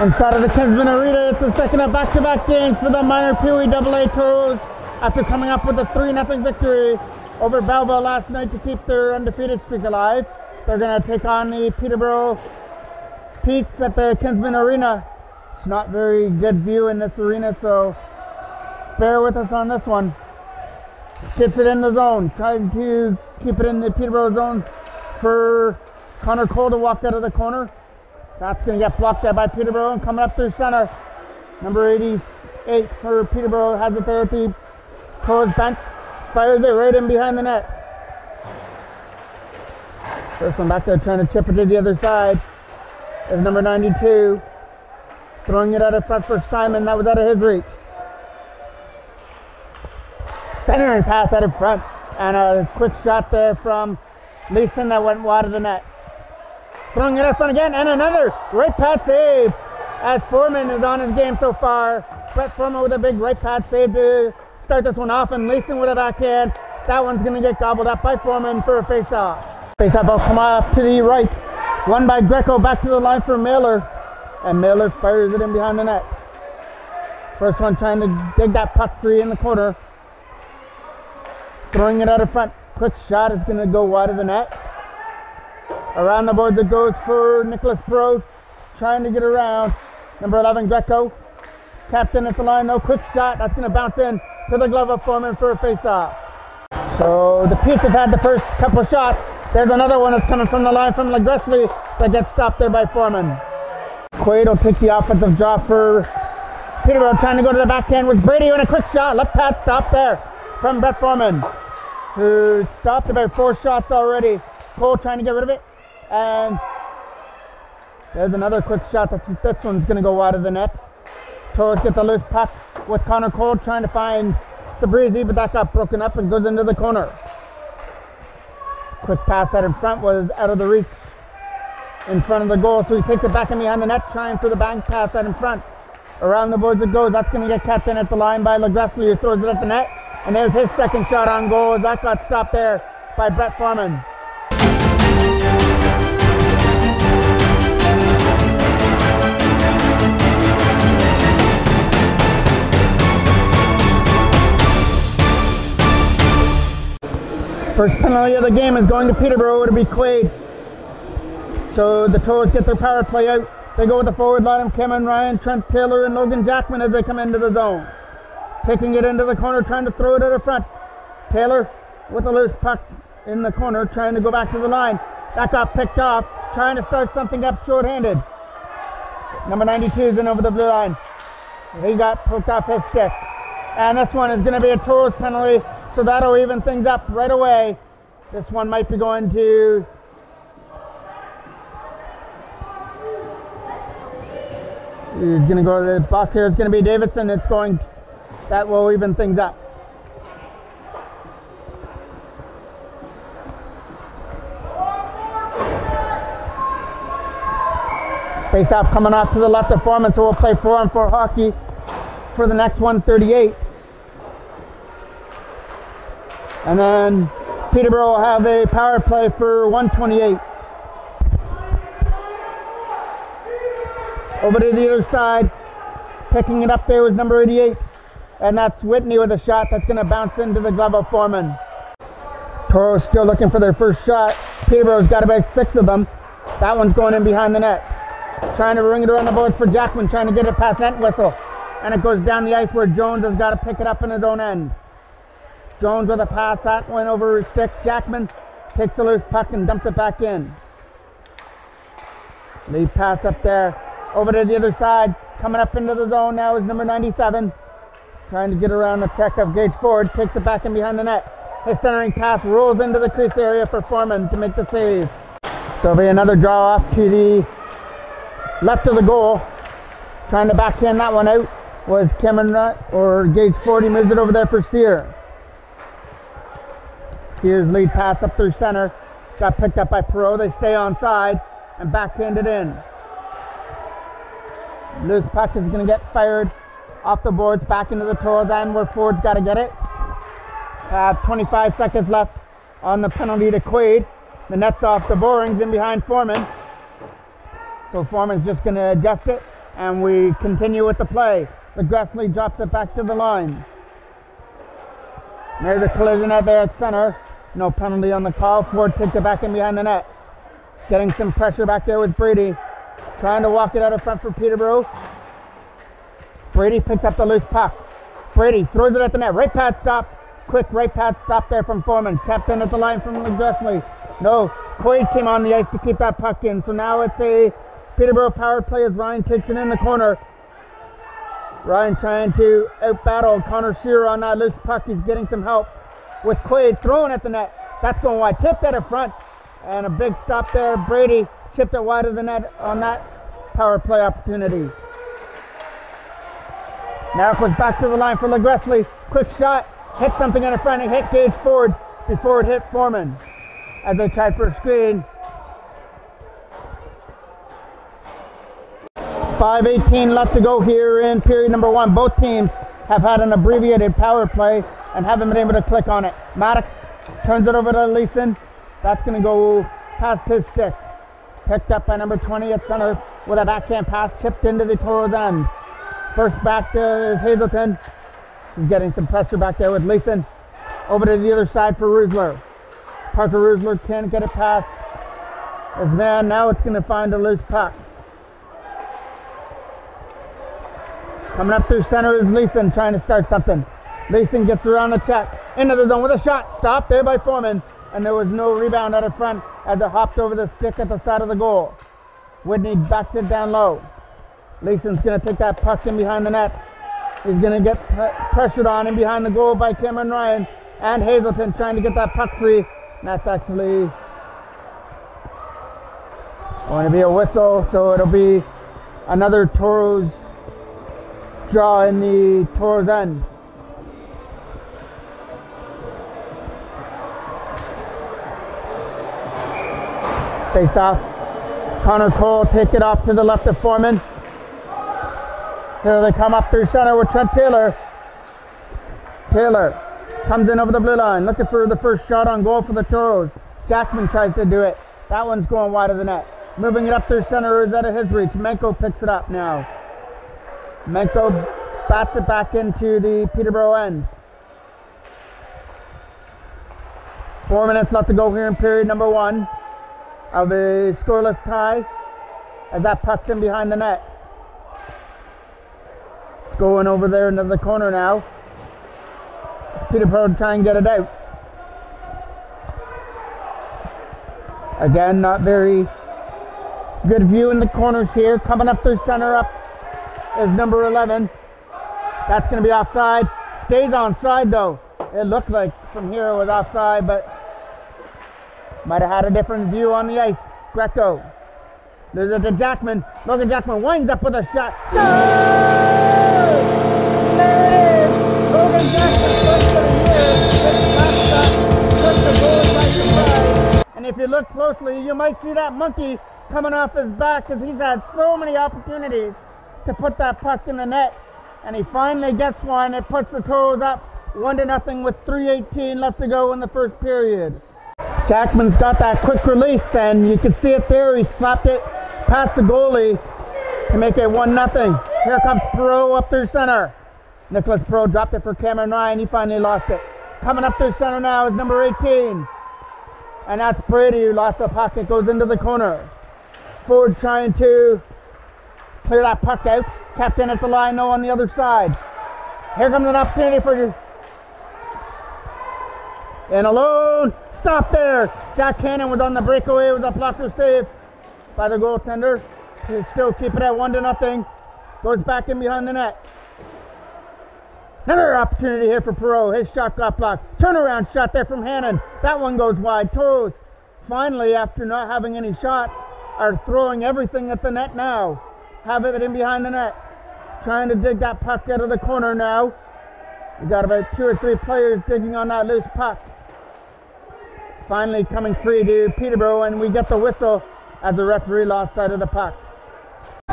Inside of the Kinsman Arena, it's the second of back-to-back games for the minor Pee-wee AA Toros after coming up with a 3-0 victory over Balboa last night to keep their undefeated streak alive. They're going to take on the Peterborough Petes at the Kinsman Arena. It's not very good view in this arena, so bear with us on this one. Gets it in the zone, trying to keep it in the Peterborough zone for Connor Cole to walk out of the corner. That's going to get blocked out by Peterborough, and coming up through center, number 88 for Peterborough has it there at the Toros bench, fires it right in behind the net. First one back there trying to chip it to the other side is number 92, throwing it out of front for Simon. That was out of his reach. Centering pass out of front, and a quick shot there from Leeson that went wide of the net. Throwing it out front again, and another right pad save as Foreman is on his game so far. Brett Foreman with a big right pad save to start this one off, and Leeson with a backhand. That one's going to get gobbled up by Foreman for a face-off. Face-off will come off to the right. Won by Greco, back to the line for Mailer, and Mailer fires it in behind the net. First one trying to dig that puck free in the corner. Throwing it out of front. Quick shot is going to go wide of the net. Around the boards it goes for Nicholas Bro, trying to get around. Number 11, Greco. Captain at the line, no quick shot. That's going to bounce in to the glove of Foreman for a face-off. So the Petes have had the first couple shots. There's another one that's coming from the line from LaGressley that gets stopped there by Foreman. Quaid will take the offensive draw for Peterborough, trying to go to the backhand with Brady and a quick shot. Left pad stop there from Brett Foreman, who stopped about 4 shots already. Cole trying to get rid of it. And there's another quick shot. This one's going to go wide of the net. Toros get the loose puck with Connor Cole trying to find Sabrizi, but that got broken up and goes into the corner. Quick pass out in front was out of the reach in front of the goal, so he takes it back in behind the net, trying for the bank pass out in front. Around the boards it goes. That's going to get kept in at the line by LaGressley, who throws it at the net. And there's his second shot on goal. That got stopped there by Brett Foreman. First penalty of the game is going to Peterborough. It'll be Quaid. So the Toros get their power play out. They go with the forward line of Cameron Ryan, Trent Taylor, and Logan Jackman as they come into the zone. Taking it into the corner, trying to throw it out of front. Taylor with a loose puck in the corner, trying to go back to the line. That got picked off, trying to start something up short-handed. Number 92 is in over the blue line. He got poked off his stick. And this one is going to be a Toros penalty, so that'll even things up right away. This one might be going to... He's going to go to the box here. It's going to be Davidson. It's going... That will even things up. Face-off coming off to the left of Foreman, so we'll play 4-on-4 hockey for the next 1:38. And then Peterborough will have a power play for 1:28. Over to the other side. Picking it up there was number 88. And that's Whitney with a shot that's going to bounce into the glove of Foreman. Toros still looking for their first shot. Peterborough's got about 6 of them. That one's going in behind the net. Trying to ring it around the boards for Jackman, trying to get it past Entwistle. And it goes down the ice where Jones has got to pick it up in his own end. Jones with a pass, that went over his stick. Jackman takes a loose puck and dumps it back in. Lead pass up there. Over to the other side. Coming up into the zone now is number 97. Trying to get around the check of Gage Ford, takes it back in behind the net. His centering pass rolls into the crease area for Foreman to make the save. So it'll be another draw off to the left of the goal. Trying to backhand that one out was Cameron or Gage Ford. He moves it over there for Sear. Sear's lead pass up through center. Got picked up by Perot. They stay on side and backhand it in. Loose puck is going to get fired off the boards back into the Toros end where Ford's got to get it. 25 seconds left on the penalty to Quaid. The net's off the borings in behind Foreman. So Foreman's just going to adjust it and we continue with the play. The Gressley drops it back to the line. There's a collision out there at center. No penalty on the call. Ford takes it back in behind the net. Getting some pressure back there with Brady. Trying to walk it out of front for Peterborough. Brady picks up the loose puck. Brady throws it at the net. Right pad stop. Quick right pad stop there from Foreman. Kept in at the line from Gressley. No, Quaid came on the ice to keep that puck in. So now it's a Peterborough power play as Ryan takes it in the corner. Ryan trying to out-battle Connor Shearer on that loose puck. He's getting some help with Quaid throwing at the net. That's going wide. Tipped at the front. And a big stop there. Brady chipped it wide of the net on that power play opportunity. Now it goes back to the line for Gressley. Quick shot. Hit something in the front and hit Gage Ford before it hit Foreman. As they tried for a screen. 5:18 left to go here in period number 1. Both teams have had an abbreviated power play and haven't been able to click on it. Maddox turns it over to Leeson. That's going to go past his stick. Picked up by number 20 at center with a backhand pass chipped into the Toros end. First back there is Hazelton. He's getting some pressure back there with Leeson. Over to the other side for Rusler. Parker Rusler can't get it past his man. Now it's going to find a loose puck. Coming up through center is Leeson trying to start something. Leeson gets around the check. Into the zone with a shot. Stopped there by Foreman. And there was no rebound out of front as it hopped over the stick at the side of the goal. Whitney backs it down low. Leeson's going to take that puck in behind the net. He's going to get pressured on in behind the goal by Cameron Ryan. And Hazelton trying to get that puck free. And that's actually going to be a whistle. So it'll be another Toros draw in the Toros end. Face off. Connor Cole take it off to the left of Foreman. Here they come up through center with Trent Taylor. Taylor comes in over the blue line, looking for the first shot on goal for the Toros. Jackman tries to do it. That one's going wide of the net. Moving it up through center is out of his reach. Menko picks it up now. Menko bats it back into the Peterborough end. 4 minutes left to go here in period number 1 of a scoreless tie as that puck's in behind the net. It's going over there into the corner now. Peterborough try and get it out. Again, not very good view in the corners here. Coming up through center up is number 11. That's going to be offside. Stays onside though. It looked like from here it was offside, but might have had a different view on the ice. Greco. There's it to Jackman. Logan Jackman winds up with a shot. No! There it is! Logan Jackman first for the year. His last shot took the goal by surprise. And if you look closely, you might see that monkey coming off his back because he's had so many opportunities to put that puck in the net. And he finally gets one. It puts the Toros up 1-0 with 3:18 left to go in the first period. Jackman's got that quick release, and you can see it there. He slapped it past the goalie to make it 1-0. Here comes Perot up through center. Nicholas Perot dropped it for Cameron Ryan. He finally lost it. Coming up through center now is number 18. And that's Brady who lost the puck. It goes into the corner. Ford trying to clear that puck out. Captain at the line, no, on the other side. Here comes an opportunity for and alone. Stop there. Jack Cannon was on the breakaway. It was a blocker save by the goaltender. He'll still keep it at 1-0. Goes back in behind the net. Another opportunity here for Perot. His shot got blocked. Turnaround shot there from Hannon. That one goes wide. Toros, finally, after not having any shots, are throwing everything at the net now. Have it in behind the net. Trying to dig that puck out of the corner now. We got about 2 or 3 players digging on that loose puck. Finally coming free to Peterborough, and we get the whistle as the referee lost sight of the puck.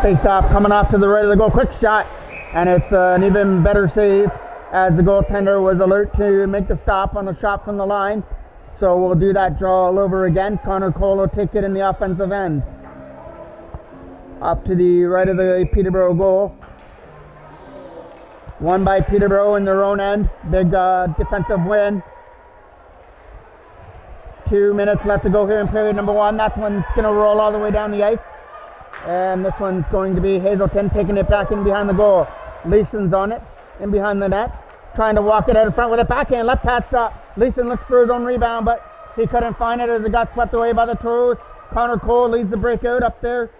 Face off coming off to the right of the goal. Quick shot, and it's an even better save as the goaltender was alert to make the stop on the shot from the line. So we'll do that draw all over again. Connor Cole will take it in the offensive end. Up to the right of the Peterborough goal. Won by Peterborough in their own end. Big defensive win. 2 minutes left to go here in period number 1. That one's going to roll all the way down the ice. And this one's going to be Hazelton taking it back in behind the goal. Leeson's on it, in behind the net. Trying to walk it out in front with a backhand. Left pad stop. Leeson looks for his own rebound, but he couldn't find it as it got swept away by the Toros. Connor Cole leads the breakout up there.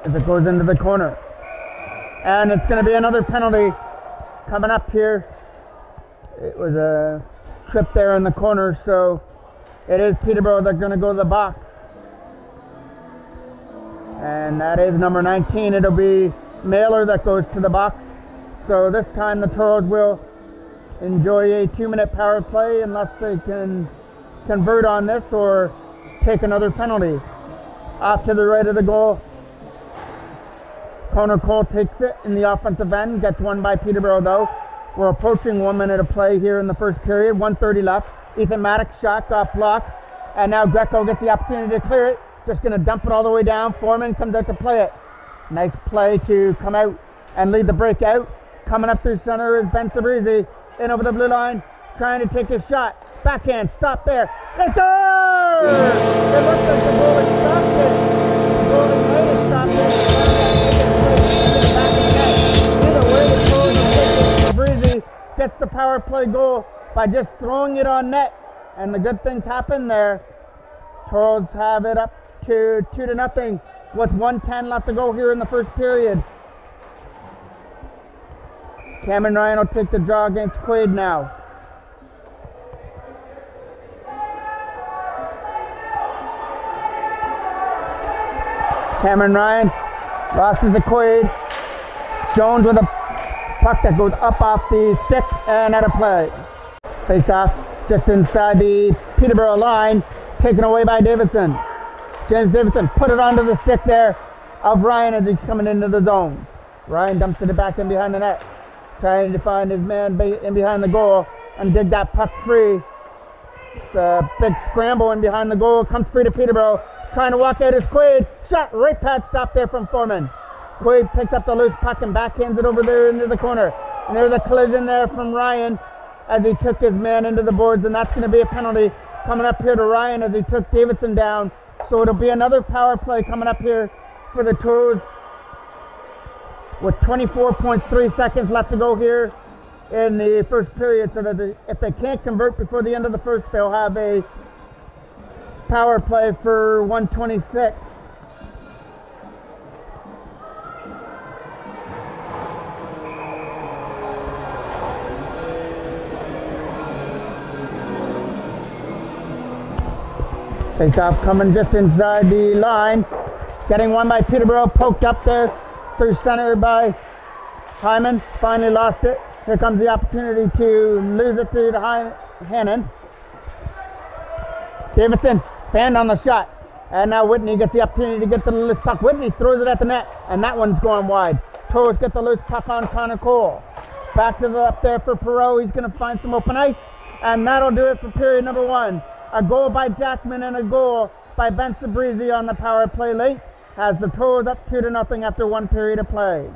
As it goes into the corner. And it's going to be another penalty coming up here. It was a trip there in the corner, so it is Peterborough that's going to go to the box. And that is number 19. It'll be Mailer that goes to the box. So this time the Toros will enjoy a 2-minute power play unless they can convert on this or take another penalty. Off to the right of the goal. Connor Cole takes it in the offensive end. Gets one by Peterborough though. We're approaching 1 minute of play here in the first period. 1:30 left. Ethan Maddox shot got blocked. And now Greco gets the opportunity to clear it. Just going to dump it all the way down. Foreman comes out to play it. Nice play to come out and lead the breakout. Coming up through center is Ben Sabrizi. In over the blue line. Trying to take his shot. Backhand. Stop there. They score! It looks like the goalie stopped it. The goalie might have stopped it. Either way, the Toros will take it. Sabrizi gets the power play goal by just throwing it on net. And the good things happen there. Toros have it up to 2-0 with 1:10 left to go here in the first period. Cameron Ryan will take the draw against Quaid now. Cameron Ryan losses to Quaid. Jones with a puck that goes up off the stick and out of play. Face off just inside the Peterborough line, taken away by Davidson. James Davidson put it onto the stick there of Ryan as he's coming into the zone. Ryan dumps it back in behind the net, trying to find his man in behind the goal and dig that puck free. It's a big scramble in behind the goal, comes free to Peterborough. Trying to walk out is Quaid. Shot, right pad stop there from Foreman. Quaid picks up the loose puck and backhands it over there into the corner. And there's a collision there from Ryan as he took his man into the boards, and that's going to be a penalty coming up here to Ryan as he took Davidson down. So it'll be another power play coming up here for the Toros with 24.3 seconds left to go here in the first period. So that if they can't convert before the end of the first, they'll have a power play for 1:26. Face-off coming just inside the line. Getting one by Peterborough, poked up there through center by Hyman. Finally lost it. Here comes the opportunity to lose it to Hannon. Davidson, fanned on the shot. And now Whitney gets the opportunity to get the loose puck. Whitney throws it at the net, and that one's going wide. Toros get the loose puck on Connor Cole. Back to the left there for Perot. He's going to find some open ice. And that'll do it for period number 1. A goal by Jackman and a goal by Ben Sabrizi on the power play late has the Toros up 2-0 after 1 period of play.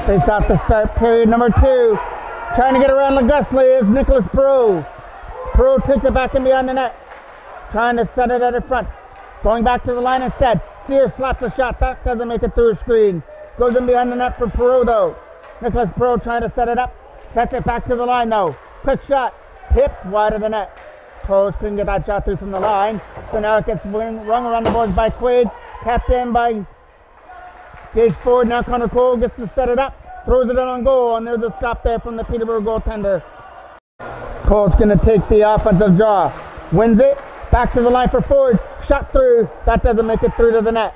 Face off to start period number 2. Trying to get around Legusley is Nicholas Perot. Perot takes it back in behind the net. Trying to set it out in front. Going back to the line instead. Sears slaps a shot. That doesn't make it through a screen. Goes in behind the net for Perot though. Nicholas Perot trying to set it up. Sets it back to the line though. Quick shot. Tipped wide of the net. Toros couldn't get that shot through from the line. So now it gets rung around the boards by Quaid. Tapped in by Gage Ford. Now Connor Cole gets to set it up. Throws it in on goal, and there's a stop there from the Peterborough goaltender. Cole's going to take the offensive draw. Wins it. Back to the line for Ford. Shot through. That doesn't make it through to the net.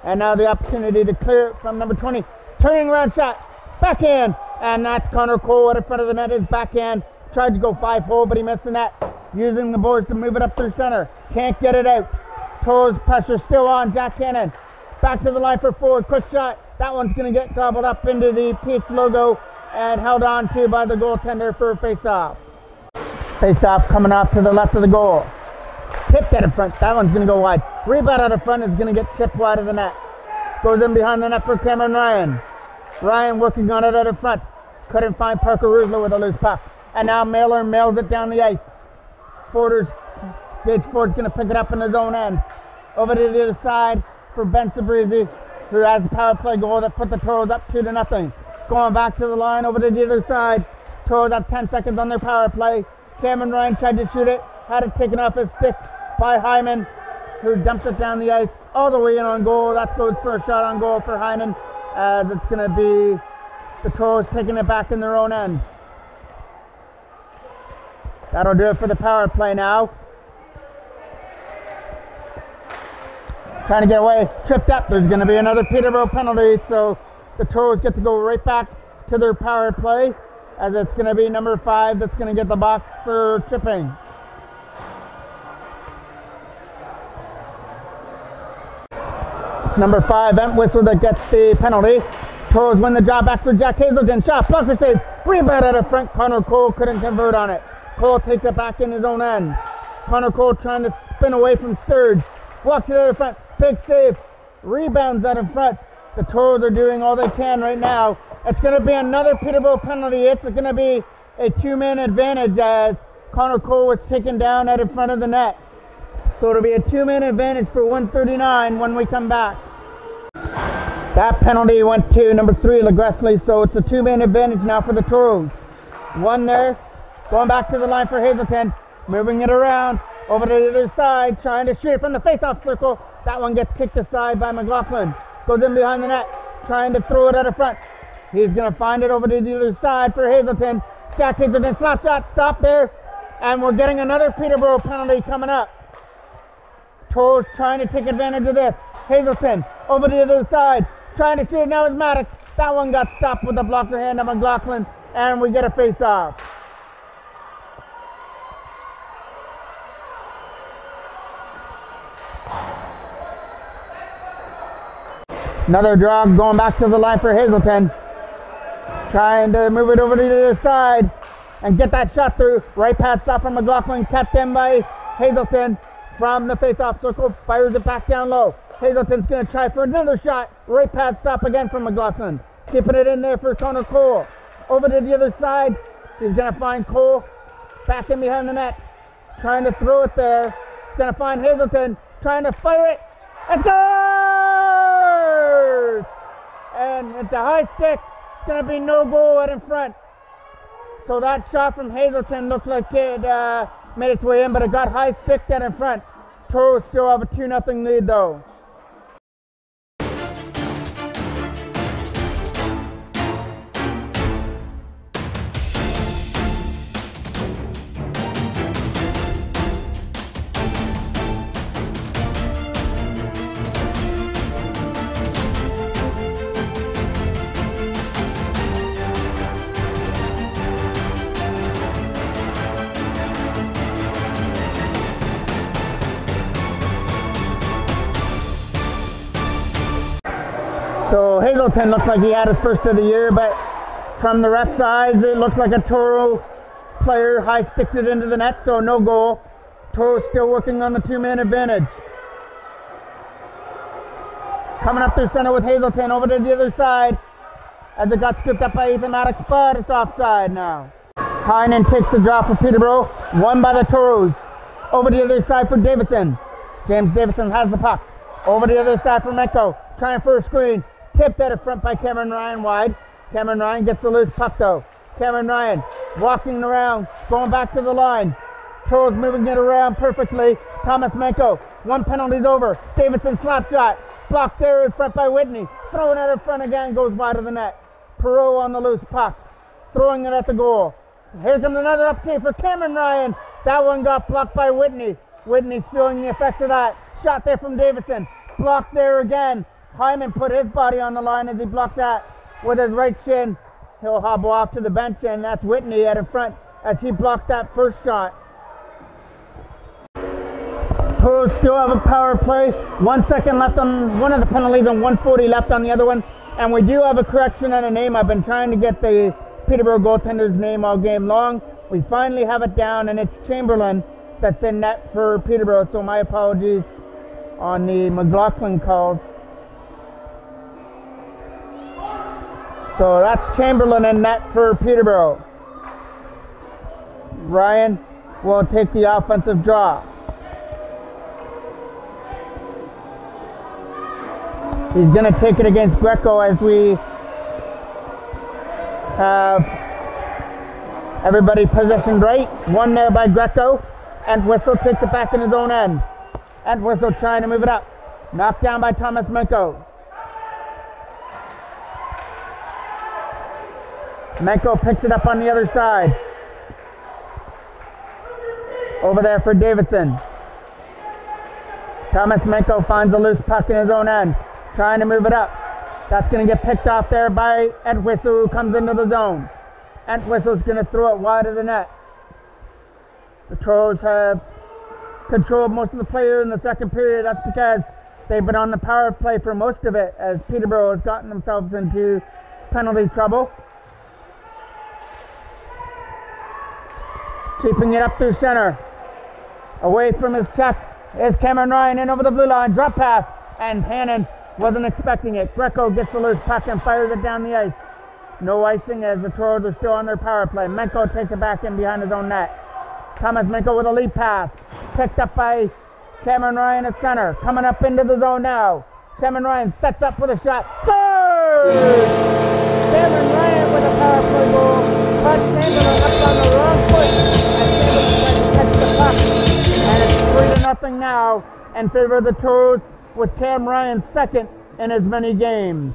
And now the opportunity to clear it from number 20. Turning around shot. Backhand. And that's Connor Cole right in front of the net. His backhand. Tried to go 5-hole, but he missed the net. Using the boards to move it up through center. Can't get it out. Toros pressure still on. Jack Cannon. Back to the line for Ford. Quick shot. That one's going to get gobbled up into the Pete's logo and held on to by the goaltender for a face-off. Face-off coming off to the left of the goal. Tipped out in front. That one's going to go wide. Rebound out of front is going to get chipped wide of the net. Goes in behind the net for Cameron Ryan. Ryan working on it out in front. Couldn't find Parker Rusler with a loose puck. And now Mailer mails it down the ice. Gage Ford's going to pick it up in his own end. Over to the other side for Ben Sabrizi, who has a power play goal that put the Toros up 2-0. Going back to the line over to the other side. Toros have 10 seconds on their power play. Cameron Ryan tried to shoot it. Had it taken off his stick by Hyman, who dumps it down the ice all the way in on goal. That goes for a shot on goal for Hyman, as it's going to be the Toros taking it back in their own end. That'll do it for the power play now. Trying to get away, tripped up. There's going to be another Peterborough penalty, so the Toros get to go right back to their power play, as it's going to be number 5 that's going to get the box for tripping. It's number 5, Entwistle, that gets the penalty. Toros win the job back for Jack Hazelton. Shot, blocker save, rebound out of front. Connor Cole couldn't convert on it. Cole takes it back in his own end. Connor Cole trying to spin away from Sturge. Walks it out of front. Big save. Rebounds out in front. The Toros are doing all they can right now. It's going to be another Peterborough penalty. It's going to be a 2-man advantage, as Connor Cole was taken down out in front of the net. So it'll be a 2-man advantage for 139 when we come back. That penalty went to number 3, Legressley, so it's a 2-man advantage now for the Toros. One there. Going back to the line for Hazelton. Moving it around. Over to the other side. Trying to shoot it from the face-off circle. That one gets kicked aside by McLaughlin. Goes in behind the net. Trying to throw it out of front. He's going to find it over to the other side for Hazelton. Jack Hazelton, slap shot, stop there. And we're getting another Peterborough penalty coming up. Toros trying to take advantage of this. Hazelton, over to the other side. Trying to shoot it, now it's Maddox. That one got stopped with the blocker hand of McLaughlin. And we get a face-off. Another draw going back to the line for Hazelton. Trying to move it over to the other side and get that shot through. Right pad stop from McLaughlin, kept in by Hazelton from the face-off circle. Fires it back down low. Hazelton's going to try for another shot. Right pad stop again from McLaughlin. Keeping it in there for Connor Cole. Over to the other side. He's going to find Cole back in behind the net. Trying to throw it there. He's going to find Hazelton. Trying to fire it. It scores! And it's a high stick. It's going to be no goal out in front. So that shot from Hazelton looked like it made its way in, but it got high stick out in front. Toros still have a 2-0 lead though. So Hazelton looked like he had his first of the year, but from the ref's eyes, it looked like a Toro player high-sticked it into the net, so no goal. Toro's still working on the 2-man advantage. Coming up through center with Hazelton over to the other side as it got scooped up by Ethan Maddox, but it's offside now. Heinen takes the draw for Peterborough, won by the Toros. Over to the other side for Davidson. James Davidson has the puck. Over to the other side for Menko, trying for a screen. Tipped out of front by Cameron Ryan wide. Cameron Ryan gets the loose puck though. Cameron Ryan walking around, going back to the line. Toros moving it around perfectly. Thomas Menko, one penalty's over. Davidson slap shot. Blocked there in front by Whitney. Throwing it in front again, goes wide of the net. Perot on the loose puck. Throwing it at the goal. Here comes another opportunity for Cameron Ryan. That one got blocked by Whitney. Whitney's feeling the effect of that. Shot there from Davidson. Blocked there again. Hyman put his body on the line as he blocked that with his right shin. He'll hobble off to the bench, and that's Whitney out in front as he blocked that first shot. Toros still have a power play. 1 second left on one of the penalties and 1:40 left on the other one. And we do have a correction and a name. I've been trying to get the Peterborough goaltender's name all game long. We finally have it down, and it's Chamberlain that's in net for Peterborough. So my apologies on the McLaughlin calls. So that's Chamberlain in net for Peterborough. Ryan will take the offensive draw. He's going to take it against Greco as we have everybody positioned right. One there by Greco. And Whistle takes it back in his own end. And Whistle trying to move it up. Knocked down by Thomas Menko. Menko picks it up on the other side. Over there for Davidson. Thomas Menko finds a loose puck in his own end. Trying to move it up. That's going to get picked off there by Entwistle, who comes into the zone. Entwistle's going to throw it wide of the net. The Toros have controlled most of the play in the second period. That's because they've been on the power play for most of it, as Peterborough has gotten themselves into penalty trouble. Keeping it up through center. Away from his check is Cameron Ryan in over the blue line. Drop pass. And Hannon wasn't expecting it. Greco gets the loose puck and fires it down the ice. No icing as the Toros are still on their power play. Menko takes it back in behind his own net. Thomas Menko with a lead pass. Picked up by Cameron Ryan at center. Coming up into the zone now. Cameron Ryan sets up with a shot. Scores! Cameron Ryan with a power play goal. But Chamberlain up on the wrong foot. And Chamberlain tries to catch the puck. And it's 3-0 now in favor of the Toros, with Cam Ryan second in as many games.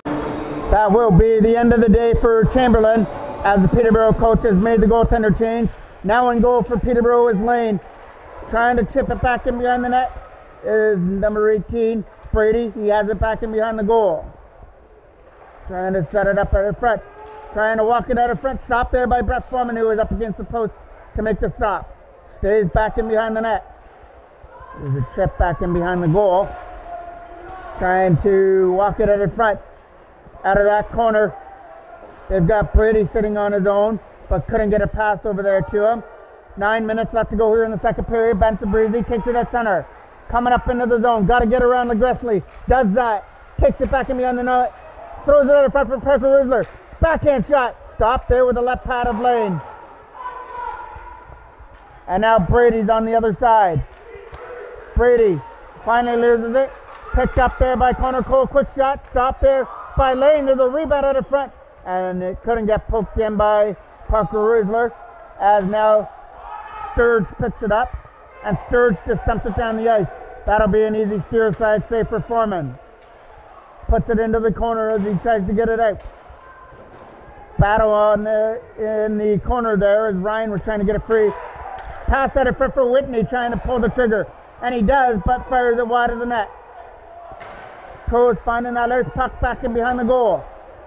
That will be the end of the day for Chamberlain, as the Peterborough coach has made the goaltender change. Now in goal for Peterborough is Lane. Trying to chip it back in behind the net is number 18, Brady. He has it back in behind the goal. Trying to set it up at the front. Trying to walk it out of front. Stop there by Brett Foreman, who is up against the post to make the stop. Stays back in behind the net. There's a chip back in behind the goal. Trying to walk it out in front. Out of that corner. They've got Brady sitting on his own, but couldn't get a pass over there to him. 9 minutes left to go here in the second period. Benson Breezy takes it at center. Coming up into the zone. Got to get around LeGressley. Does that. Takes it back in behind the net. Throws it out in front for Parker Rizzler. Backhand shot. Stopped there with the left pad of Lane. And now Brady's on the other side. Brady finally loses it. Picked up there by Connor Cole. Quick shot. Stopped there by Lane. There's a rebound out of front. And it couldn't get poked in by Parker Rizzler. As now Sturge picks it up. And Sturge just dumps it down the ice. That'll be an easy steer side save for Foreman. Puts it into the corner as he tries to get it out. Battle on there in the corner there as Ryan was trying to get it free. Pass out of front for Whitney, trying to pull the trigger. And he does, but fires it wide of the net. Toes finding that loose puck back in behind the goal.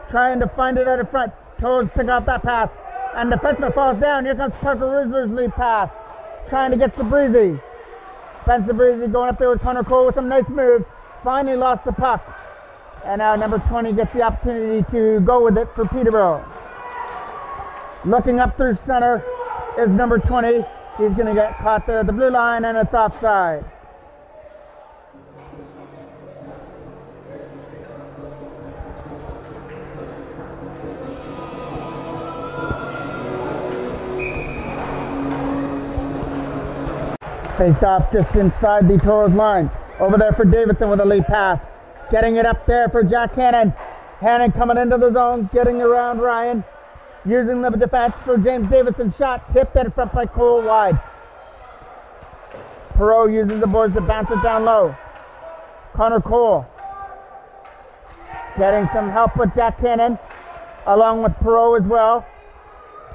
Trying to find it out of front. Toes pick off that pass. And the defenseman falls down. Here comes Parker Rizzler's lead pass. Trying to get Sabrizi. Spencer Breezy going up there with Connor Cole with some nice moves. Finally lost the puck. And now number 20 gets the opportunity to go with it for Peterborough. Looking up through center is number 20. He's going to get caught there at the blue line, and it's offside. Face off just inside the Toros line. Over there for Davidson with a lead pass. Getting it up there for Jack Hannon. Hannon coming into the zone, getting around Ryan. Using the defense for James Davidson's shot. Tipped at front by Cole wide. Perot uses the boards to bounce it down low. Connor Cole getting some help with Jack Hannon, along with Perot as well.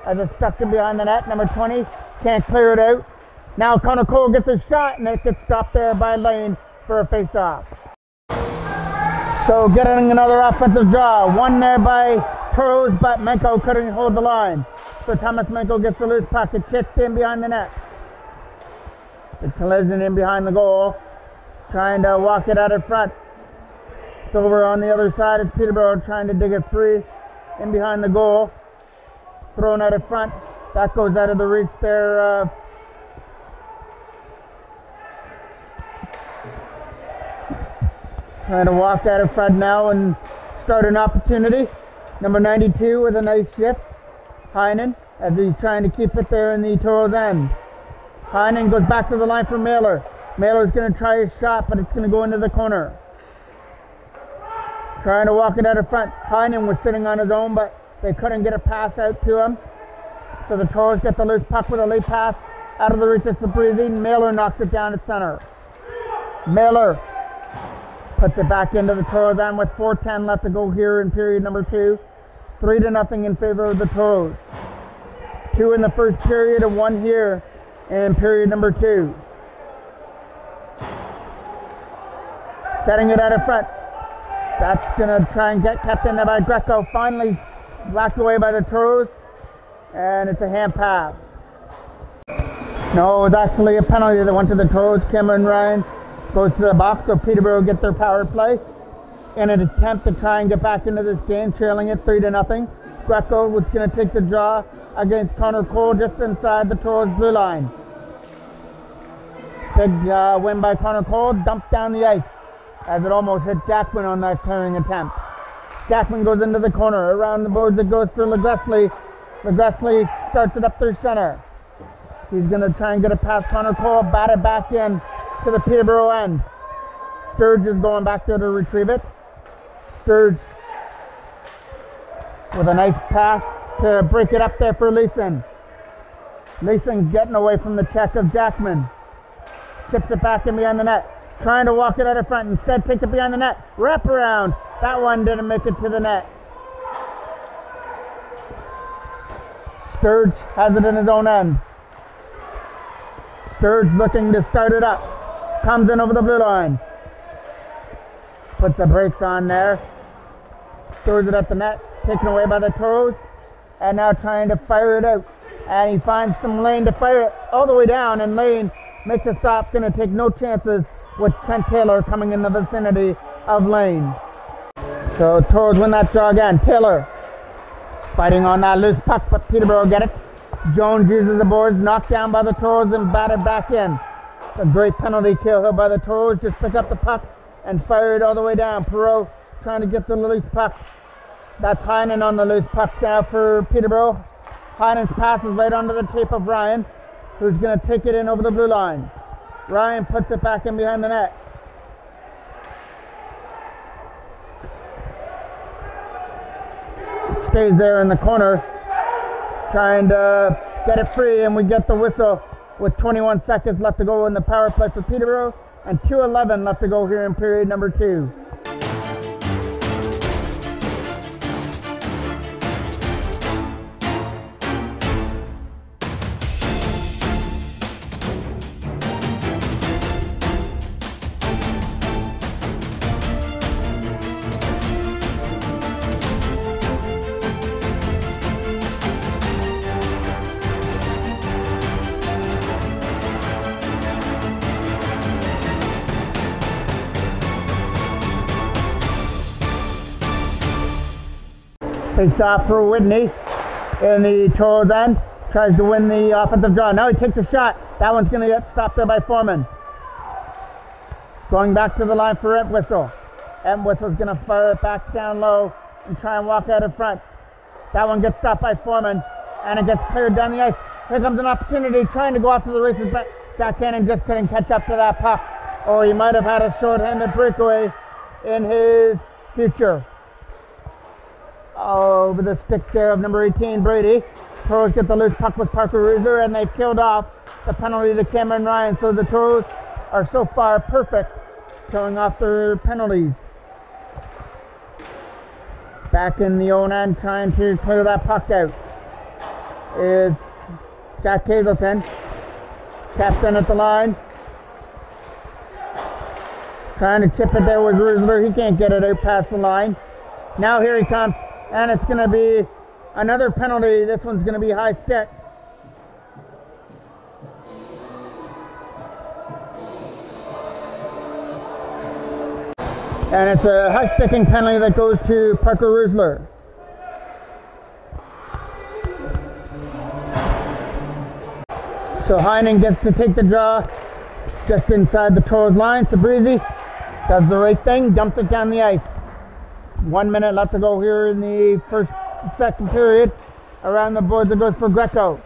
as it's stuck in behind the net. Number 20 can't clear it out. Now Connor Cole gets a shot and it gets stopped there by Lane for a face-off. So getting another offensive draw. One there by Toros, but Menko couldn't hold the line. So Thomas Menko gets the loose puck. It chipped in behind the net. The collision in behind the goal. Trying to walk it out in front. It's over on the other side. It's Peterborough trying to dig it free in behind the goal. Thrown out in front. That goes out of the reach there. Trying to walk out in front now and start an opportunity. Number 92 with a nice shift. Heinen, as he's trying to keep it there in the Toros end. Heinen goes back to the line for Mailer. Mailer's going to try his shot, but it's going to go into the corner. Trying to walk it out in front. Heinen was sitting on his own, but they couldn't get a pass out to him. So the Toros get the loose puck with a late pass out of the reach of Sabrizi. Mailer knocks it down at center. Mailer puts it back into the Toros end with 4:10 left to go here in period number 2. 3-0 in favor of the Toros. 2 in the first period and 1 here in period number 2. Setting it out in front. That's going to try and get kept in there by Greco. Finally blocked away by the Toros. And it's a hand pass. No, it was actually a penalty that went to the Toros. Cameron Ryan goes to the box, so Peterborough get their power play in an attempt to try and get back into this game, trailing it 3-0. Greco was going to take the draw against Connor Cole just inside the Toros blue line. Big win by Connor Cole, dumped down the ice as it almost hit Jackman on that clearing attempt. Jackman goes into the corner, around the boards it goes for LeGresley. LeGresley starts it up through center. He's going to try and get it past Connor Cole, bat it back in to the Peterborough end. Sturge is going back there to retrieve it. Sturge with a nice pass to break it up there for Leeson. Leeson getting away from the check of Jackman. Chips it back in behind the net. Trying to walk it out in front. Instead takes it behind the net. Wrap around. That one didn't make it to the net. Sturge has it in his own end. Sturge looking to start it up. Comes in over the blue line. Puts the brakes on there. Throws it at the net. Taken away by the Toros. And now trying to fire it out. And he finds some lane to fire it all the way down. And Lane makes a stop. Going to take no chances with Trent Taylor coming in the vicinity of Lane. So Toros win that draw again. Taylor fighting on that loose puck, but Peterborough get it. Jones uses the boards, knocked down by the Toros and batted back in. It's a great penalty kill here by the Toros. Just pick up the puck and fire it all the way down. Perot trying to get the loose puck. That's Heinen on the loose puck now for Peterborough. Heinen's pass is right onto the tape of Ryan, who's going to take it in over the blue line. Ryan puts it back in behind the net. It stays there in the corner, trying to get it free, and we get the whistle with 21 seconds left to go in the power play for Peterborough and 2:11 left to go here in period number 2. Face off for Whitney in the Toros end. Tries to win the offensive draw. Now he takes a shot. That one's going to get stopped there by Foreman. Going back to the line for Entwistle. Entwistle's going to fire it back down low and try and walk out in front. That one gets stopped by Foreman, and it gets cleared down the ice. Here comes an opportunity trying to go off to the races, but Jack Cannon just couldn't catch up to that puck, or he might have had a short-handed breakaway in his future. Over the stick there of number 18, Brady. Toros get the loose puck with Parker Rooser, and they've killed off the penalty to Cameron Ryan. So the Toros are so far perfect, killing off their penalties. Back in the own end, trying to clear that puck out. is Jack Hazelton. Captain at the line. Trying to chip it there with Rusler. He can't get it out past the line. Now here he comes. And it's going to be another penalty. This one's going to be high stick. And it's a high sticking penalty that goes to Parker Rusler. So Heinen gets to take the draw just inside the Toros line. Sabrizi does the right thing, dumps it down the ice. 1 minute left to go here in the second period. Around the boards it goes for Greco.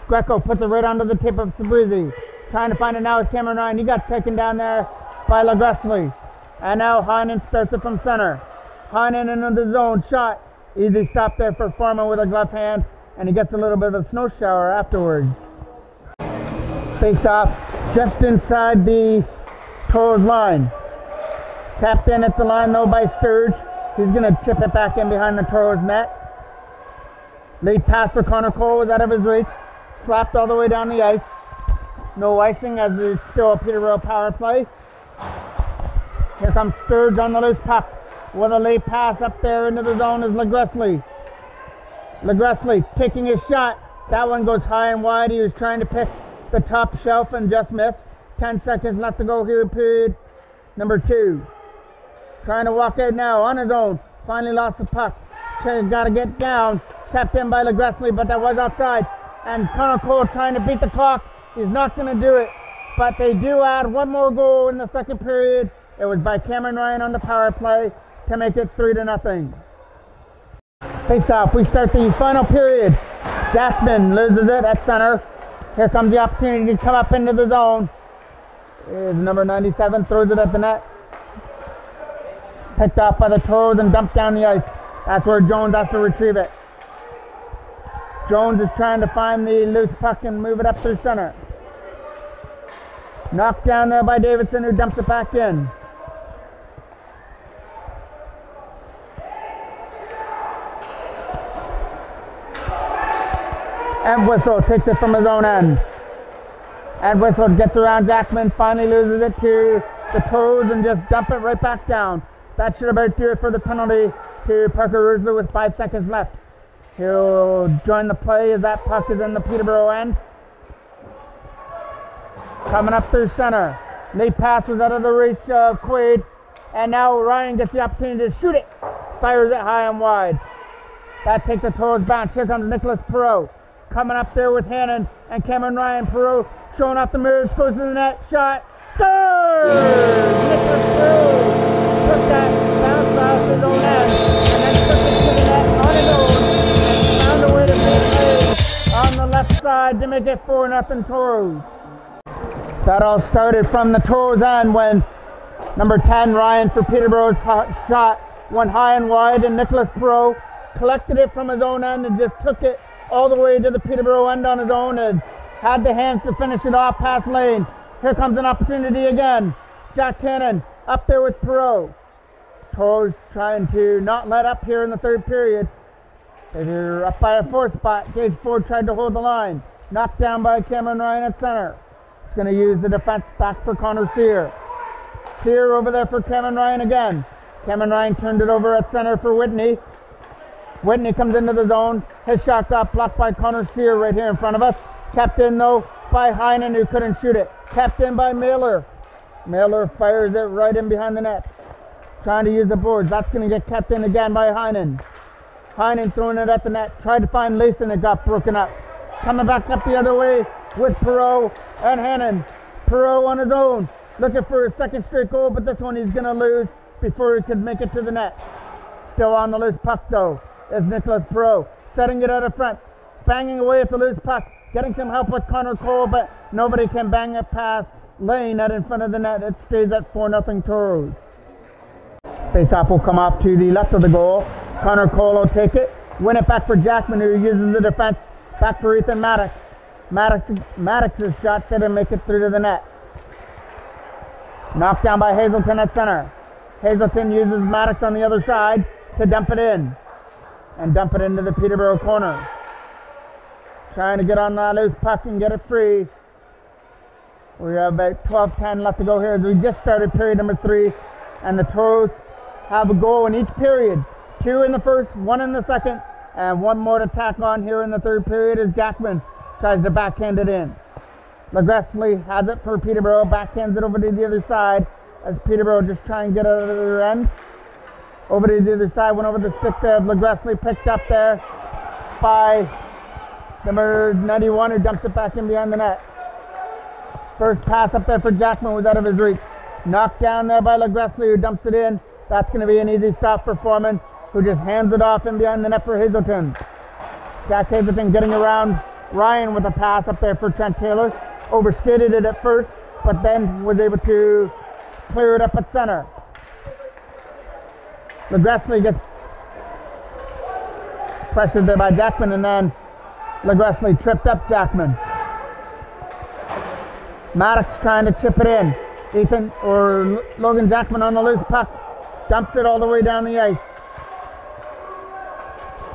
Greco puts it right onto the tip of Sabrizi. Trying to find it now with Cameron Ryan. He got taken down there by LaGressley. And now Heinen starts it from center. Heinen into the zone, shot. Easy stop there for Foreman with a glove hand. And he gets a little bit of a snow shower afterwards. Face off just inside the Toros line. Tapped in at the line though by Sturge. He's going to chip it back in behind the Toros net. Late pass for Connor Cole was out of his reach. Slapped all the way down the ice. No icing as it's still a Peterborough power play. Here comes Sturge on the loose puck. With a late pass up there into the zone is LaGressley. LaGressley taking his shot. That one goes high and wide. He was trying to pick the top shelf and just missed. 10 seconds left to go here, period number 2. Trying to walk out now on his own. Finally lost the puck. Got to get down. Tapped in by LaGressley, but that was outside. And Connor Cole trying to beat the clock. He's not going to do it. But they do add one more goal in the second period. It was by Cameron Ryan on the power play to make it 3-0. Face off. We start the final period. Jackman loses it at center. Here comes the opportunity to come up into the zone. Is number 97, throws it at the net. Picked off by the Toros and dumped down the ice. That's where Jones has to retrieve it. Jones is trying to find the loose puck and move it up through center. Knocked down there by Davidson, who dumps it back in. And Whistle takes it from his own end. And Whistle gets around Jackman, finally loses it to the Toros and just dump it right back down. That should about do it for the penalty to Parker Rusler with 5 seconds left. He'll join the play as that puck is in the Peterborough end. Coming up through center. Late pass was out of the reach of Quaid. And now Ryan gets the opportunity to shoot it. Fires it high and wide. That takes the Toros bounce. Here comes Nicholas Perreault. Coming up there with Hannon and Cameron Ryan. Perreault showing off the moves. Goes to the net. Shot. Scores! Nicholas Perreault took that bounce off his own end. And then took it to the net on his own. And found a way to make plays on the left side to make it 4-0 Toros. That all started from the Toros end when number 10 Ryan for Peterborough's shot went high and wide, and Nicholas Perreault collected it from his own end and just took it all the way to the Peterborough end on his own and had the hands to finish it off past lane. Here comes an opportunity again. Jack Cannon up there with Perreault. Toros trying to not let up here in the third period. They're up by a 4 spot. Gage Ford tried to hold the line. Knocked down by Cameron Ryan at center. He's going to use the defense back for Connor Sear. Sear over there for Cameron Ryan again. Cameron Ryan turned it over at center for Whitney. Whitney comes into the zone. His shot got blocked by Connor Sear right here in front of us. Kept in though by Heinen, who couldn't shoot it. Kept in by Mailer. Mailer fires it right in behind the net. Trying to use the boards. That's going to get kept in again by Heinen. Heinen throwing it at the net. Tried to find Lace and it got broken up. Coming back up the other way with Perreault and Hannon. Perreault on his own. Looking for his second straight goal, but this one he's going to lose before he could make it to the net. Still on the loose puck though is Nicholas Perreault. Setting it out of front. Banging away at the loose puck. Getting some help with Connor Cole, but nobody can bang it past Lane out in front of the net. It stays at 4-0 Toros. Face-off will come off to the left of the goal. Connor Cole will take it. Win it back for Jackman, who uses the defense. Back for Ethan Maddox. Maddox's shot didn't make it through to the net. Knocked down by Hazelton at center. Hazelton uses Maddox on the other side to dump it in. And dump it into the Peterborough corner. trying to get on that loose puck and get it free. We have about 12-10 left to go here as we just started period number 3, and the Toros have a goal in each period. 2 in the first, 1 in the second, and 1 more to tack on here in the third period as Jackman tries to backhand it in. Legresley has it for Peterborough, backhands it over to the other side as Peterborough just try and get it out of their end. Over to the other side, went over the stick there. Legresley picked up there by number 91 who dumps it back in behind the net. First pass up there for Jackman was out of his reach. Knocked down there by Legresley who dumps it in. That's going to be an easy stop for Foreman, who just hands it off in behind the net for Hazelton. Jack Hazelton getting around Ryan with a pass up there for Trent Taylor. Overskated it at first, but then was able to clear it up at center. Legresley gets pressured there by Jackman, and then Legresley tripped up Jackman. Maddox trying to chip it in. Logan Jackman on the loose puck. Dumps it all the way down the ice.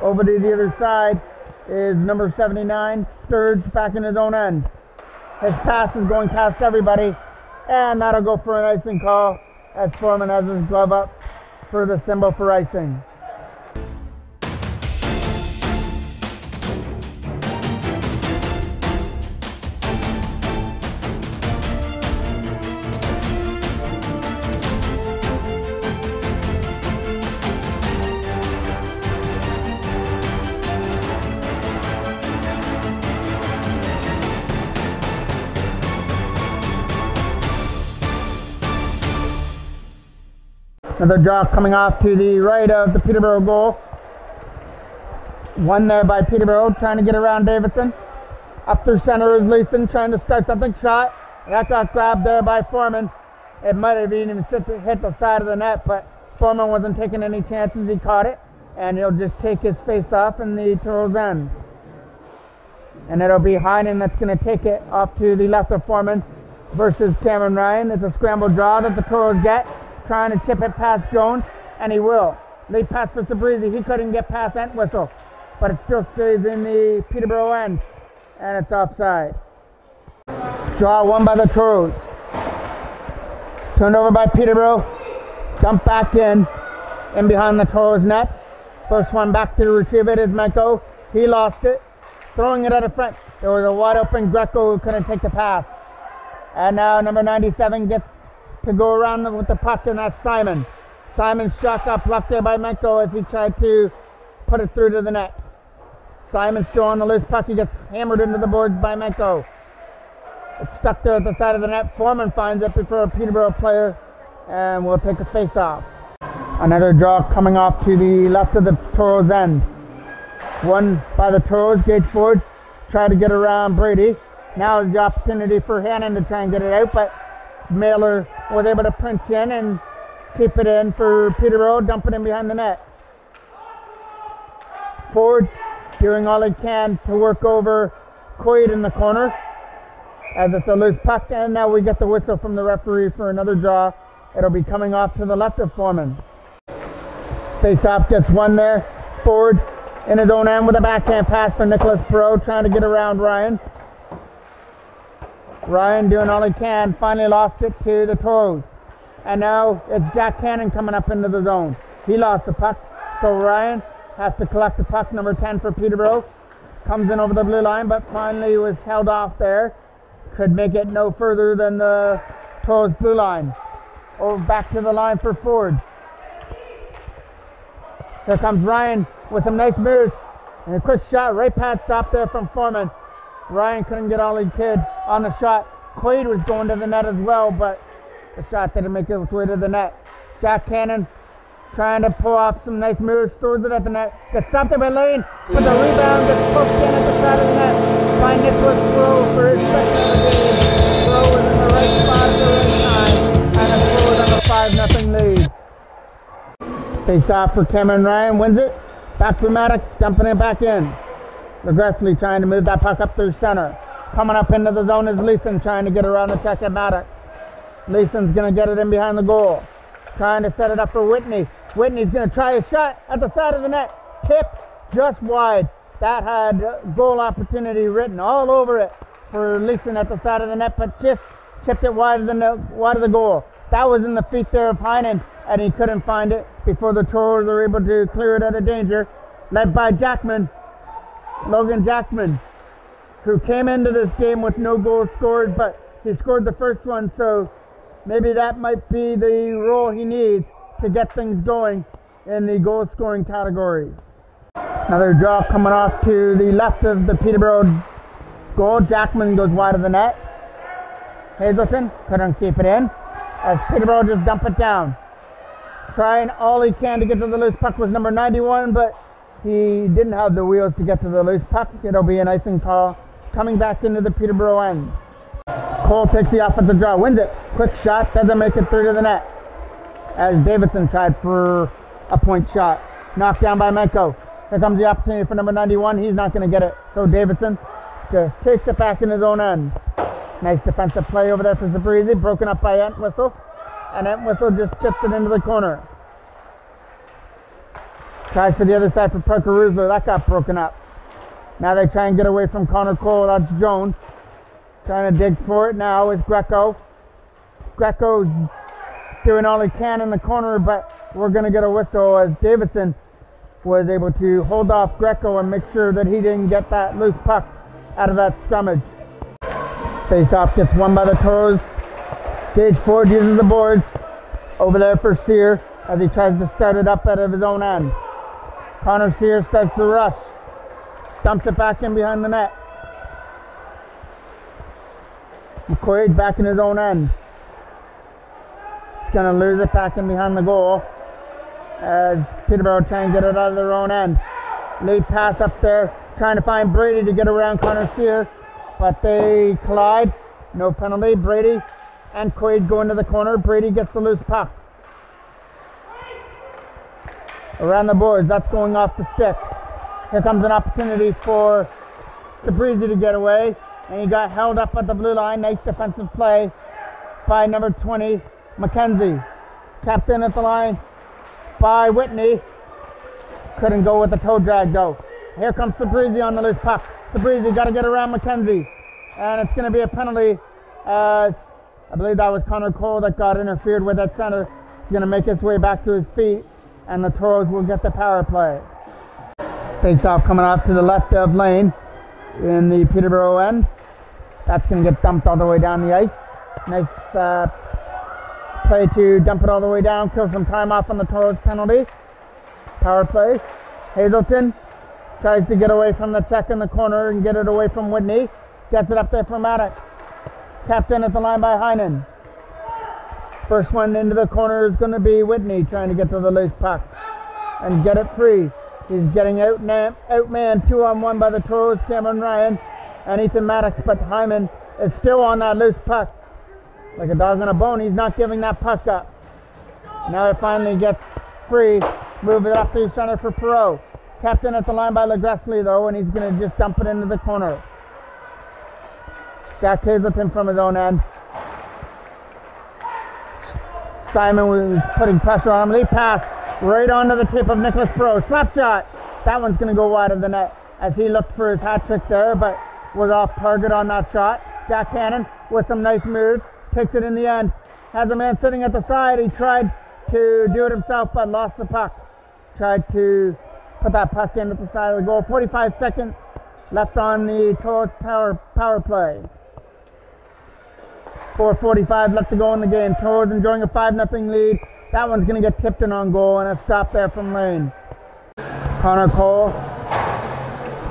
Over to the other side is number 79, Sturge, back in his own end. His pass is going past everybody, and that'll go for an icing call as Foreman has his glove up for the symbol for icing. Another draw coming off to the right of the Peterborough goal. One there by Peterborough, trying to get around Davidson. Up through center is Leeson, trying to start something. Shot. That got grabbed there by Foreman. It might have even hit the side of the net, but Foreman wasn't taking any chances. He caught it, and he'll just take his face off in the Toros end. And it'll be Heinen that's going to take it off to the left of Foreman versus Cameron Ryan. It's a scramble draw that the Toros get. Trying to chip it past Jones, and he will. Late pass for Sabrizi. He couldn't get past Entwistle, but it still stays in the Peterborough end, and it's offside. Draw won by the Toros. Turned over by Peterborough. Dumped back in behind the Toros net. First one back to retrieve it is Menko. He lost it. Throwing it out of front. There was a wide open Greco who couldn't take the pass. And now number 97 gets to go around with the puck, and that's Simon. Simon's shot got blocked there by Menko as he tried to put it through to the net. Simon's still on the loose puck. He gets hammered into the boards by Menko. It's stuck there at the side of the net. Foreman finds it before a Peterborough player, and will take a face-off. Another draw coming off to the left of the Toros end. One by the Toros. Gage Ford tried to get around Brady. Now is the opportunity for Hannon to try and get it out, but Mailer was able to pinch in and keep it in for Peterborough, dump it in behind the net. Ford doing all he can to work over Coyd in the corner as it's a loose puck, and now we get the whistle from the referee for another draw. It'll be coming off to the left of Foreman. Face-off gets one there. Ford in his own end with a backhand pass for Nicholas Perot, trying to get around Ryan. Ryan doing all he can, finally lost it to the Toros. And now it's Jack Cannon coming up into the zone. He lost the puck, so Ryan has to collect the puck, number 10 for Peterborough. Comes in over the blue line, but finally was held off there. Could make it no further than the Toros blue line. Over back to the line for Ford. Here comes Ryan with some nice moves. And a quick shot, right pad stop there from Foreman. Ryan couldn't get all he could on the shot. Quaid was going to the net as well, but the shot didn't make its way to the net. Jack Cannon trying to pull off some nice moves, throws it at the net. Gets stopped there by Lane, but the rebound gets poked in at the side of the net by Nicholas Perot for his second of the game. Perot was in the right spot at the right time, and the Toros have a 5-0 lead. Face off for Cameron Ryan, wins it. Back for Maddox, dumping it back in. Aggressively trying to move that puck up through center. Coming up into the zone is Leeson, trying to get around the check at Maddox. Leeson's going to get it in behind the goal. Trying to set it up for Whitney. Whitney's going to try a shot at the side of the net. Tip just wide. That had goal opportunity written all over it for Leeson at the side of the net, but just chipped it wide of the goal. That was in the feet there of Heinen, and he couldn't find it before the Toros were able to clear it out of danger. Led by Jackman, Logan Jackman, who came into this game with no goals scored, but he scored the first one, so maybe that might be the role he needs to get things going in the goal scoring category. Another draw coming off to the left of the Peterborough goal. Jackman goes wide of the net. Hazelton couldn't keep it in as Peterborough just dump it down. Trying all he can to get to the loose puck was number 91, but he didn't have the wheels to get to the loose puck. It'll be an icing call coming back into the Peterborough end. Cole takes the offensive draw, wins it. Quick shot, doesn't make it through to the net as Davidson tried for a point shot. Knocked down by Menko. Here comes the opportunity for number 91. He's not going to get it. So Davidson just takes it back in his own end. Nice defensive play over there for Zabrizi. Broken up by Entwistle. And Entwistle just chips it into the corner. Tries for the other side for Parker Roosevelt. That got broken up. Now they try and get away from Connor Cole. That's Jones. Trying to dig for it now is Greco. Greco's doing all he can in the corner, but we're going to get a whistle as Davidson was able to hold off Greco and make sure that he didn't get that loose puck out of that scrummage. Face-off gets won by the Toros. Gage Ford uses the boards over there for Sear as he tries to start it up out of his own end. Connor Sear starts the rush. Dumps it back in behind the net. McQuaid back in his own end. He's going to lose it back in behind the goal as Peterborough try and get it out of their own end. Lead pass up there, trying to find Brady to get around Connor Sear, but they collide. No penalty. Brady and Quaid go into the corner. Brady gets the loose puck. Around the boards, that's going off the stick. Here comes an opportunity for Sabrizi to get away, and he got held up at the blue line. Nice defensive play by number 20, McKenzie. Captain at the line by Whitney. Couldn't go with the toe drag though. Here comes Sabrizi on the loose puck. Sabrizi got to get around McKenzie, and it's going to be a penalty as I believe that was Connor Cole that got interfered with at center. He's going to make his way back to his feet, and the Toros will get the power play. Face-off coming off to the left of lane in the Peterborough end. That's going to get dumped all the way down the ice. Nice play to dump it all the way down, kill some time off on the Toros penalty. Power play. Hazelton tries to get away from the check in the corner and get it away from Whitney. Gets it up there for Maddox. Captain at the line by Heinen. First one into the corner is going to be Whitney trying to get to the loose puck and get it free. He's getting outmanned 2-on-1 by the Toros, Cameron Ryan and Ethan Maddox, but Hyman is still on that loose puck. Like a dog on a bone, he's not giving that puck up. Now it finally gets free. Move it up through center for Perot. Captain at the line by LeGressley though, and he's going to just dump it into the corner. Jack Hazelton from his own end. Simon was putting pressure on him. Lead pass right onto the tip of Nicholas Perot. Slap shot. That one's going to go wide of the net as he looked for his hat trick there, but was off target on that shot. Jack Cannon with some nice moves. Takes it in the end. Has a man sitting at the side. He tried to do it himself, but lost the puck. Tried to put that puck in at the side of the goal. 45 seconds left on the Toros power play. 4:45 left to go in the game. Toros enjoying a 5-0 lead. That one's going to get tipped in on goal, and a stop there from Lane. Connor Cole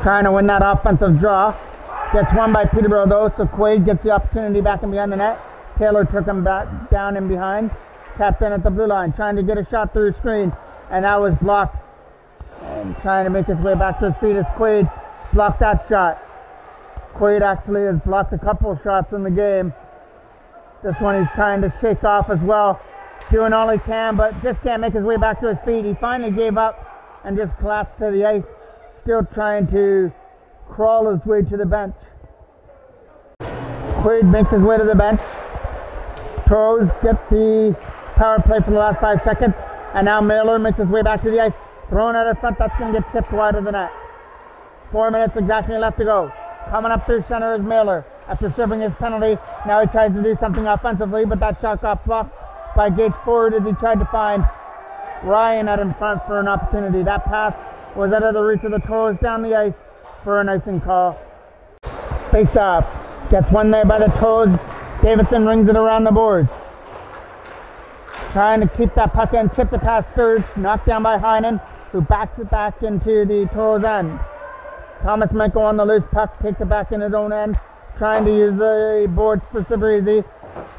trying to win that offensive draw. Gets won by Peterborough though, so Quaid gets the opportunity back in behind the net. Taylor took him back down in behind. Captain at the blue line trying to get a shot through the screen, and that was blocked. And trying to make his way back to his feet as Quaid blocked that shot. Quaid actually has blocked a couple shots in the game. This one he's trying to shake off as well. Doing all he can, but just can't make his way back to his feet. He finally gave up and just collapsed to the ice. Still trying to crawl his way to the bench. Quaid makes his way to the bench. Toros get the power play for the last 5 seconds. And now Mailer makes his way back to the ice. Thrown out in front, that's going to get chipped wide of the net. 4 minutes exactly left to go. Coming up through center is Mailer. After serving his penalty, now he tries to do something offensively, but that shot got blocked by Gage Ford as he tried to find Ryan out in front for an opportunity. That pass was out of the reach of the Toros down the ice for an icing call. Face off. Gets one there by the Toros. Davidson rings it around the boards. Trying to keep that puck in, chipped it past Sturge, knocked down by Heinen, who backs it back into the Toros end. Thomas Menko on the loose puck, takes it back in his own end, trying to use the boards for Sabrizi.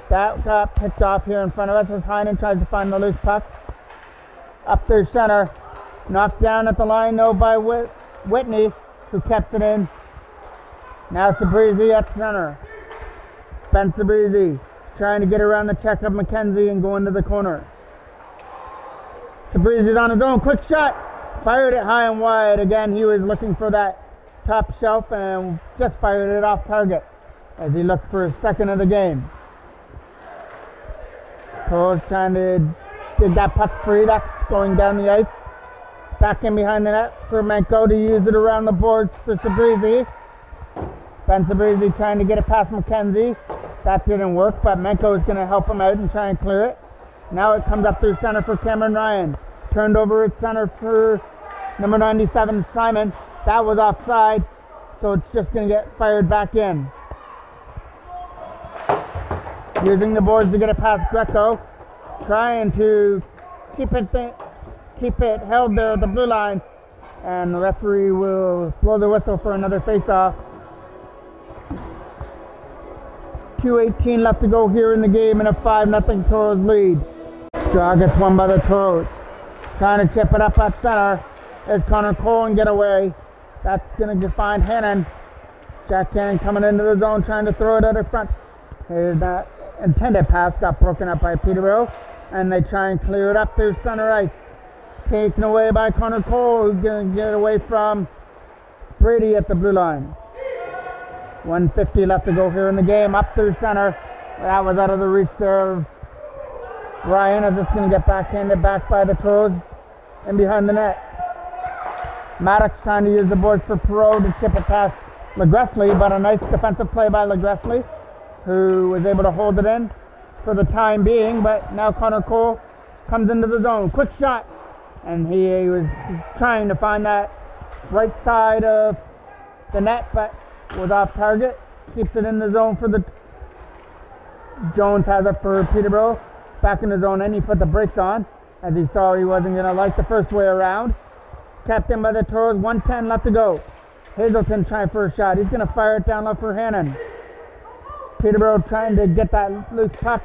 That got picked off here in front of us as Heinen tries to find the loose puck. Up through center, knocked down at the line though by Whitney, who kept it in. Now Sabrizi at center. Ben Sabrizi trying to get around the check of McKenzie and go into the corner. Sabrizi's on his own, quick shot, fired it high and wide. Again, he was looking for that top shelf and just fired it off target as he looked for his second of the game. Toros trying to dig that puck free, that's going down the ice. Back in behind the net for Menko to use it around the boards for Sabrizi. Ben Sabrizi trying to get it past McKenzie. That didn't work, but Menko is going to help him out and try and clear it. Now it comes up through center for Cameron Ryan. Turned over at center for number 97, Simon. That was offside, so it's just going to get fired back in. Using the boards to get it past Greco. Trying to keep it held there at the blue line. And the referee will blow the whistle for another face-off. 2:18 left to go here in the game and a 5-0 Toros lead. Draw gets won by the Toros. Trying to chip it up at center is Connor Cole and get away. That's going to find Hannon. Jack Hannon coming into the zone trying to throw it out in front. His intended pass got broken up by Peterborough and they try and clear it up through center ice. Taken away by Connor Cole, who's going to get away from Brady at the blue line. 1:50 left to go here in the game. Up through center. That was out of the reach there of Ryan as it's going to get backhanded back by the Toros and behind the net. Maddox trying to use the boards for Perot to chip it past LaGressley, but a nice defensive play by LaGressley, who was able to hold it in for the time being. But now Connor Cole comes into the zone. Quick shot. And he was trying to find that right side of the net, but was off target. Keeps it in the zone for the Jones has it for Peterborough. Back in the zone, and he put the brakes on as he saw he wasn't going to like the first way around. Kept in by the Toros. 1:10 left to go. Hazelton trying for a shot. He's going to fire it down low for Hannon. Peterborough trying to get that loose puck,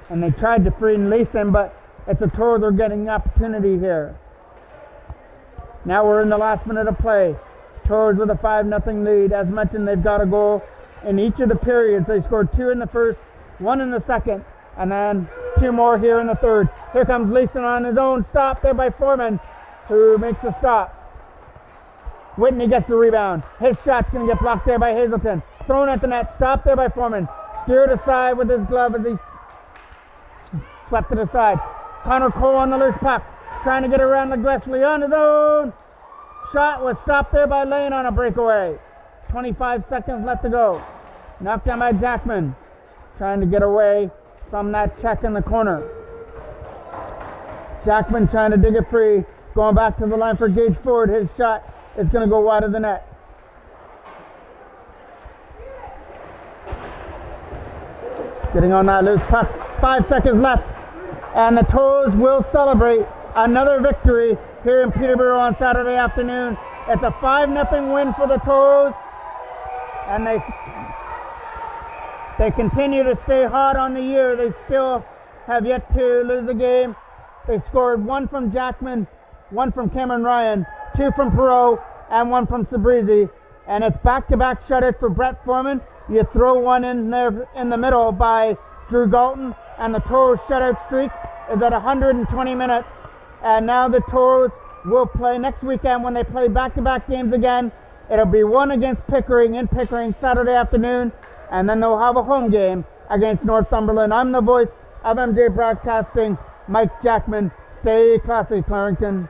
and they tried to free and release him, but it's the Toros are getting the opportunity here. Now we're in the last minute of play. Toros with a 5-0 lead. As mentioned, they've got a goal in each of the periods. They scored 2 in the first, 1 in the second, and then 2 more here in the third. Here comes Leeson on his own. Stop there by Foreman, who makes the stop. Whitney gets the rebound. His shot's going to get blocked there by Hazelton. Thrown at the net. Stop there by Foreman. Steered aside with his glove as he swept it aside. Connor Cole on the loose puck. Trying to get around LaGressley on his own. Shot was stopped there by Lane on a breakaway. 25 seconds left to go. Knocked down by Jackman. Trying to get away from that check in the corner. Jackman trying to dig it free. Going back to the line for Gage Ford. His shot is going to go wide of the net. Getting on that loose puck. 5 seconds left. And the Toros will celebrate another victory here in Peterborough on Saturday afternoon. It's a 5-0 win for the Toros. And they continue to stay hot on the year. They still have yet to lose a game. They scored 1 from Jackman, 1 from Cameron Ryan, 2 from Perot, and 1 from Sabrizi. And it's back-to-back shutouts for Brett Foreman. You throw one in there in the middle by Drew Galton, and the Toros shutout streak is at 120 minutes. And now the Toros will play next weekend when they play back-to-back games again. It'll be one against Pickering in Pickering Saturday afternoon, and then they'll have a home game against Northumberland. I'm the voice of MJ Broadcasting, Mike Jackman. Stay classy, Clarington.